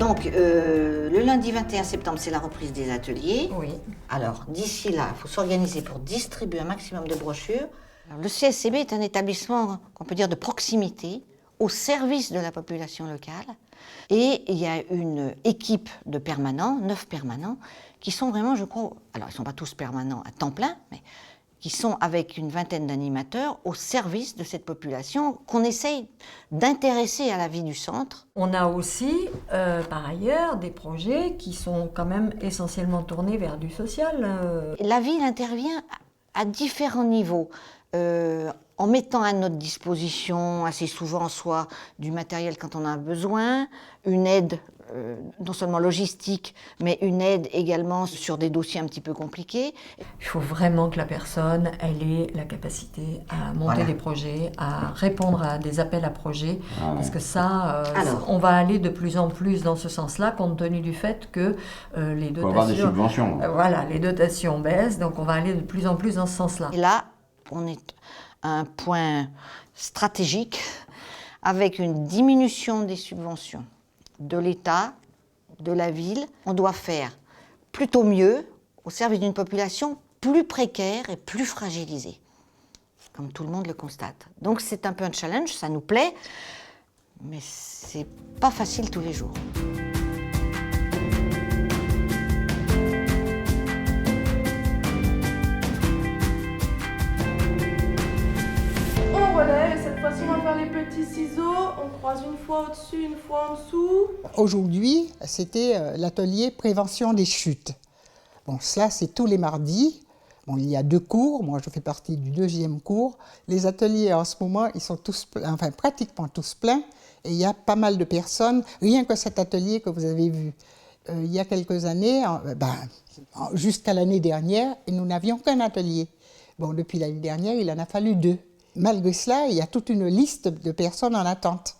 Donc, le lundi 21 septembre, c'est la reprise des ateliers. Oui. Alors, d'ici là, il faut s'organiser pour distribuer un maximum de brochures. Alors, le CSCB est un établissement qu'on peut dire de proximité, au service de la population locale. Et il y a une équipe de permanents, 9 permanents, qui sont vraiment, je crois, alors ils ne sont pas tous permanents à temps plein, mais qui sont avec une vingtaine d'animateurs au service de cette population qu'on essaye d'intéresser à la vie du centre. On a aussi, par ailleurs, des projets qui sont quand même essentiellement tournés vers du social. La ville intervient à différents niveaux, en mettant à notre disposition assez souvent soit du matériel quand on en a besoin, une aide non seulement logistique, mais une aide également sur des dossiers un petit peu compliqués. Il faut vraiment que la personne elle ait la capacité à monter des projets, à répondre à des appels à projets, parce que ça, on va aller de plus en plus dans ce sens-là, compte tenu du fait que les dotations, avoir des subventions. Voilà, les dotations baissent, donc on va aller de plus en plus dans ce sens-là. Et là, on est à un point stratégique avec une diminution des subventions de l'État, de la ville. On doit faire plutôt mieux au service d'une population plus précaire et plus fragilisée, comme tout le monde le constate. Donc c'est un peu un challenge, ça nous plaît, mais c'est pas facile tous les jours. On relève, et cette fois-ci on va faire les petits ciseaux, on croise une fois au-dessus, une fois en dessous. Aujourd'hui, c'était l'atelier prévention des chutes. Bon, cela c'est tous les mardis. Bon, il y a 2 cours, moi je fais partie du 2e cours. Les ateliers en ce moment, ils sont tous, enfin pratiquement tous pleins, et il y a pas mal de personnes, rien que cet atelier que vous avez vu. Il y a quelques années, jusqu'à l'année dernière, nous n'avions qu'un atelier. Bon, depuis l'année dernière, il en a fallu 2. Malgré cela, il y a toute une liste de personnes en attente.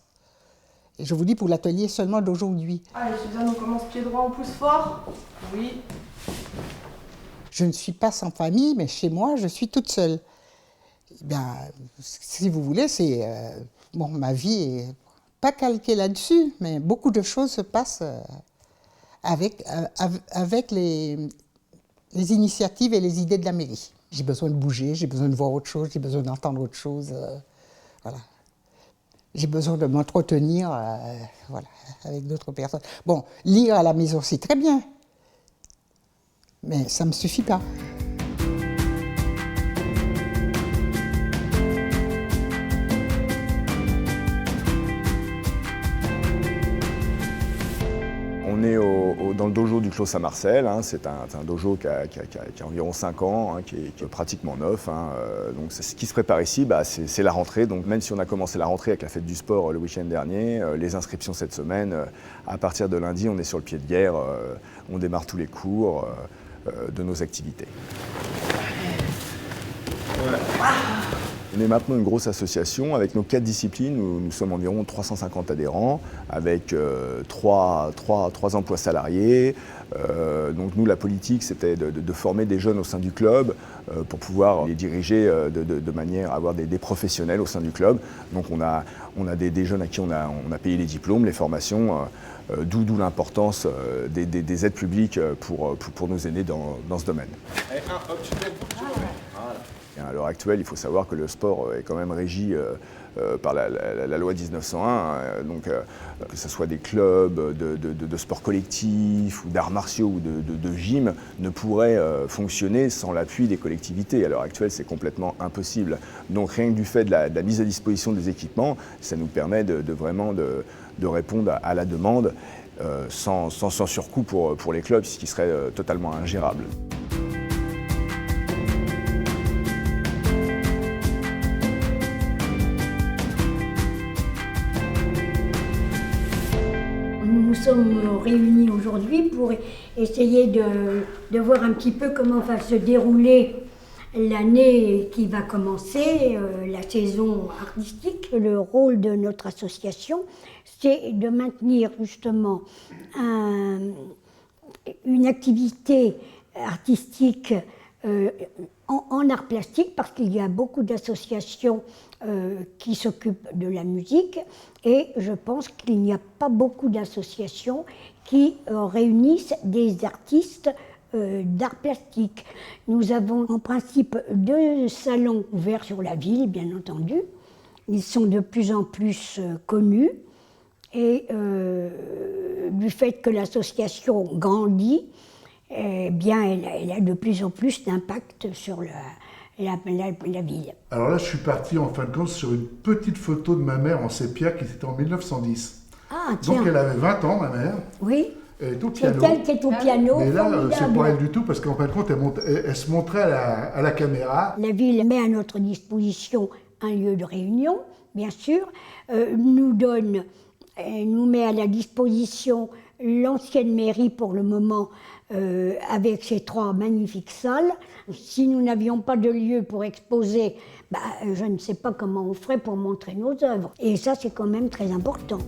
Et je vous dis pour l'atelier seulement d'aujourd'hui. Allez, Suzanne, on commence pied droit, on pousse fort. Oui. Je ne suis pas sans famille, mais chez moi, je suis toute seule. Eh bien, si vous voulez, c'est... bon, ma vie est pas calquée là-dessus, mais beaucoup de choses se passent avec les initiatives et les idées de la mairie. J'ai besoin de bouger, j'ai besoin de voir autre chose, j'ai besoin d'entendre autre chose. Voilà. J'ai besoin de m'entretenir voilà, avec d'autres personnes. Bon, lire à la maison, c'est très bien, mais ça ne me suffit pas. On est dans le dojo du Clos Saint-Marcel, hein. C'est un dojo qui a environ 5 ans, hein, qui est pratiquement neuf. Hein. Donc ce qui se prépare ici, c'est la rentrée. Donc même si on a commencé la rentrée avec la fête du sport le week-end dernier, les inscriptions cette semaine, à partir de lundi, on est sur le pied de guerre, on démarre tous les cours de nos activités. On est maintenant une grosse association avec nos 4 disciplines où nous sommes environ 350 adhérents avec 3 emplois salariés. Donc nous, la politique, c'était de former des jeunes au sein du club pour pouvoir les diriger de manière à avoir des professionnels au sein du club. Donc on a des jeunes à qui on a payé les diplômes, les formations, d'où l'importance des aides publiques pour nos aînés dans ce domaine. Allez, hop, tu te lèves, voilà. À l'heure actuelle, il faut savoir que le sport est quand même régi par la loi 1901, donc que ce soit des clubs de sport collectif ou d'arts martiaux ou de gym ne pourraient fonctionner sans l'appui des collectivités. À l'heure actuelle, c'est complètement impossible. Donc rien que du fait de la mise à disposition des équipements, ça nous permet vraiment de répondre à la demande sans surcoût pour les clubs, ce qui serait totalement ingérable. Nous sommes réunis aujourd'hui pour essayer de voir un petit peu comment va se dérouler l'année qui va commencer, la saison artistique. Le rôle de notre association, c'est de maintenir justement une activité artistique en art plastique, parce qu'il y a beaucoup d'associations qui s'occupent de la musique, et je pense qu'il n'y a pas beaucoup d'associations qui réunissent des artistes d'art plastique. Nous avons en principe 2 salons ouverts sur la ville, bien entendu. Ils sont de plus en plus connus, et du fait que l'association grandit, eh bien, elle a de plus en plus d'impact sur la ville. Alors là, je suis parti en fin de compte sur une petite photo de ma mère en sépia qui était en 1910. Ah, tiens. Donc elle avait 20 ans, ma mère. Oui. Elle est au piano. C'est elle qui est au piano. Mais là, c'est pas elle du tout, parce qu'en fin de compte, elle se montrait à la caméra. La ville met à notre disposition un lieu de réunion, bien sûr, nous met à la disposition l'ancienne mairie pour le moment, avec ses 3 magnifiques salles. Si nous n'avions pas de lieu pour exposer, je ne sais pas comment on ferait pour montrer nos œuvres. Et ça, c'est quand même très important.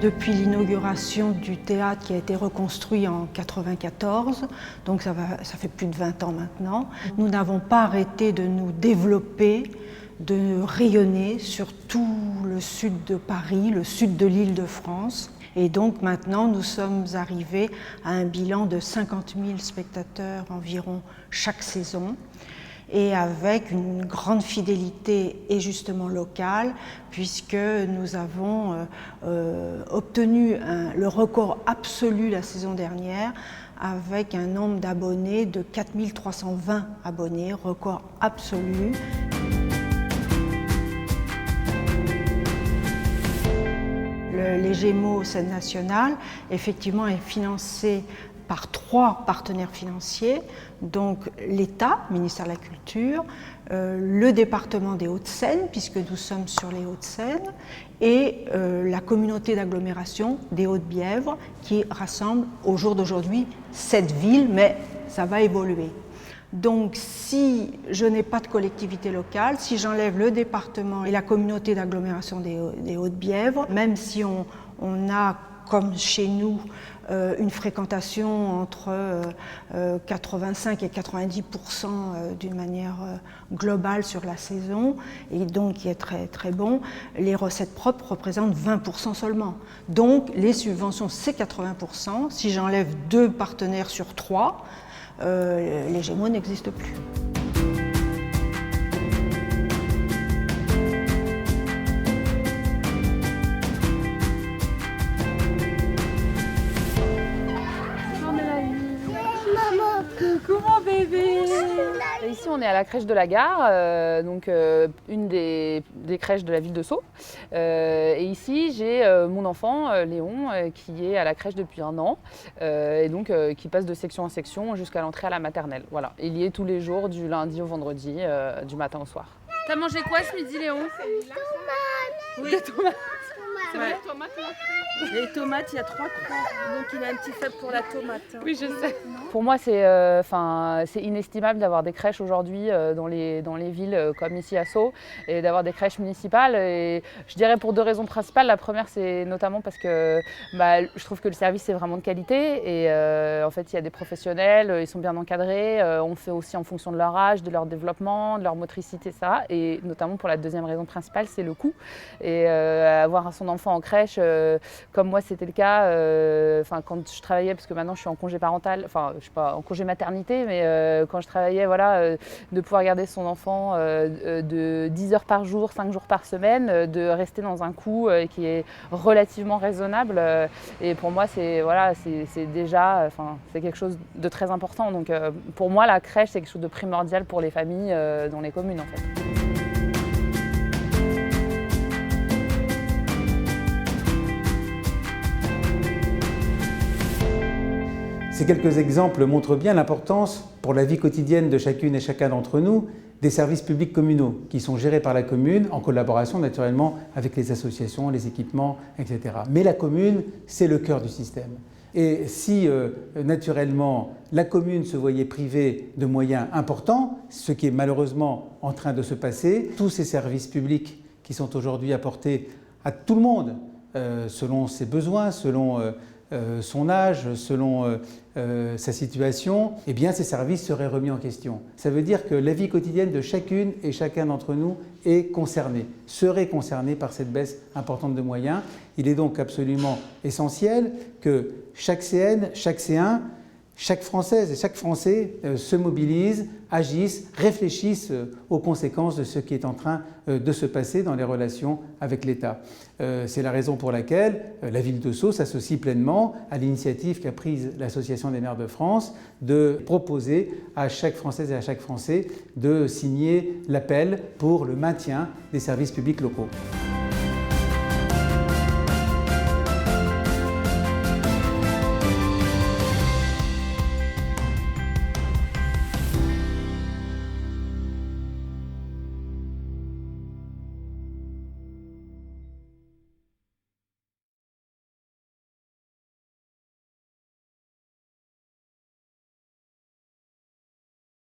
Depuis l'inauguration du théâtre qui a été reconstruit en 1994, donc ça fait plus de 20 ans maintenant, nous n'avons pas arrêté de nous développer, de rayonner sur tout le sud de Paris, le sud de l'Île-de-France. Et donc maintenant, nous sommes arrivés à un bilan de 50 000 spectateurs environ chaque saison, et avec une grande fidélité et justement locale, puisque nous avons obtenu le record absolu la saison dernière, avec un nombre d'abonnés de 4 320 abonnés, record absolu. Les Gémeaux Scène Nationale, effectivement, est financé par 3 partenaires financiers, donc l'État, ministère de la Culture, le département des Hauts-de-Seine, puisque nous sommes sur les Hauts-de-Seine, et la communauté d'agglomération des Hauts-de-Bièvre, qui rassemble au jour d'aujourd'hui 7 villes, mais ça va évoluer. Donc si je n'ai pas de collectivité locale, si j'enlève le département et la communauté d'agglomération des Hauts-de-Bièvre, même si on a, comme chez nous, une fréquentation entre 85 et 90% d'une manière globale sur la saison, et donc qui est très, très bon, les recettes propres représentent 20% seulement. Donc les subventions, c'est 80%. Si j'enlève 2 partenaires sur 3, les Gémeaux n'existent plus. Comment bébé? Ici on est à la crèche de la gare, donc une des crèches de la ville de Sceaux. Et ici j'ai mon enfant Léon qui est à la crèche depuis 1 an et donc qui passe de section en section jusqu'à l'entrée à la maternelle. Voilà, il y est tous les jours du lundi au vendredi, du matin au soir. T'as mangé quoi ce midi, Léon? Des tomates. Oui. Des tomates. C'est vrai, les tomates, il y a 3 croix, donc il a un petit faible pour la tomate. Oui, je sais. Pour moi, c'est inestimable d'avoir des crèches aujourd'hui dans les villes comme ici à Sceaux, et d'avoir des crèches municipales. Et je dirais pour 2 raisons principales. La première, c'est notamment parce que je trouve que le service est vraiment de qualité, et en fait, il y a des professionnels, ils sont bien encadrés, on fait aussi en fonction de leur âge, de leur développement, de leur motricité, ça. Et notamment pour la 2e raison principale, c'est le coût. Et avoir son enfant en crèche, comme moi c'était le cas, quand je travaillais, parce que maintenant je suis en congé parental, enfin je suis pas en congé maternité, mais quand je travaillais, voilà, de pouvoir garder son enfant de 10 heures par jour, 5 jours par semaine, de rester dans un coût qui est relativement raisonnable, et pour moi c'est déjà, c'est quelque chose de très important. Donc pour moi la crèche c'est quelque chose de primordial pour les familles dans les communes en fait. Ces quelques exemples montrent bien l'importance pour la vie quotidienne de chacune et chacun d'entre nous des services publics communaux qui sont gérés par la commune en collaboration naturellement avec les associations, les équipements, etc. Mais la commune, c'est le cœur du système. Et si naturellement la commune se voyait privée de moyens importants, ce qui est malheureusement en train de se passer, tous ces services publics qui sont aujourd'hui apportés à tout le monde, selon ses besoins, selon son âge, selon sa situation, eh bien ces services seraient remis en question. Ça veut dire que la vie quotidienne de chacune et chacun d'entre nous est concernée, serait concernée par cette baisse importante de moyens. Il est donc absolument essentiel que chaque CN, chaque C1, chaque Française et chaque Français se mobilisent, agissent, réfléchissent aux conséquences de ce qui est en train de se passer dans les relations avec l'État. C'est la raison pour laquelle la ville de Sceaux s'associe pleinement à l'initiative qu'a prise l'Association des maires de France de proposer à chaque Française et à chaque Français de signer l'appel pour le maintien des services publics locaux.